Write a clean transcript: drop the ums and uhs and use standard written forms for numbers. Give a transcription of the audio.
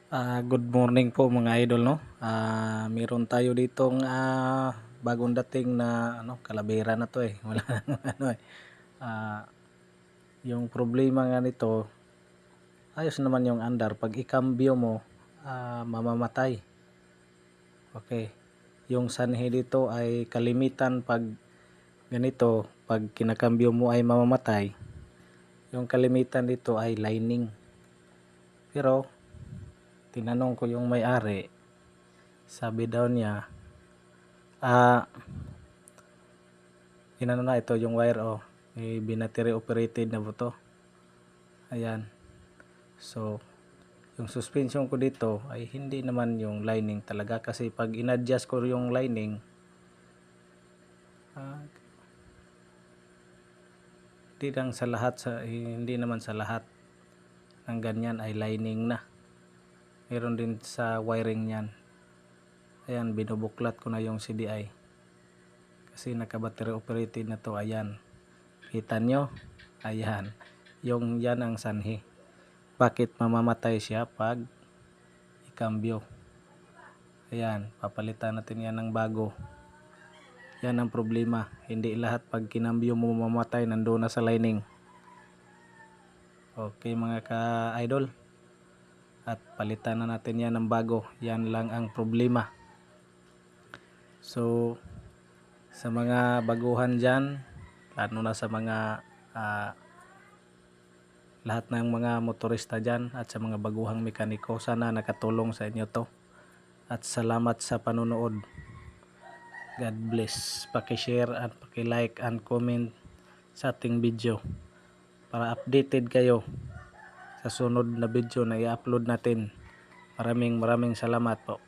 Good morning po mga idol, no. Meron tayo ditong bagong dating na kalabera na 'to, Wala nang ano, ah, yung problema nga nito, ayos naman yung andar, 'pag ikambyo mo, mamamatay. Okay. Yung sanhi dito ay kalimitan 'pag ganito, 'pag kinakambyo mo ay mamamatay, yung kalimitan dito ay lining. Pero tinanong ko yung may-ari, sabi daw niya, inano na ito yung wire, battery operated na po to. Ayan. So, yung suspension ko dito ay hindi naman yung lining talaga, kasi pag in-adjust ko yung lining, hindi naman sa lahat ng ganyan ay lining na. Meron din sa wiring niyan. Ayan, binubuklat ko na yung CDI. Kasi naka-battery operated na to. Ayan. Kita nyo? Ayan. Yan ang sanhi. Bakit mamamatay siya pag ikambyo? Ayan, papalitan natin yan ng bago. Yan ang problema. Hindi lahat pag kinambyo mo mamamatay, nandoon na sa lining. Okay mga ka-idol. At palitan na natin yan ng bago. Yan lang ang problema. So, sa mga baguhan dyan, lalo na sa mga lahat ng mga motorista dyan at sa mga baguhang mekaniko, sana nakatulong sa inyo to. At salamat sa panonood. God bless. Paki-share at paki-like and comment sa ating video para updated kayo sa sunod na video na i-upload natin. Maraming salamat po.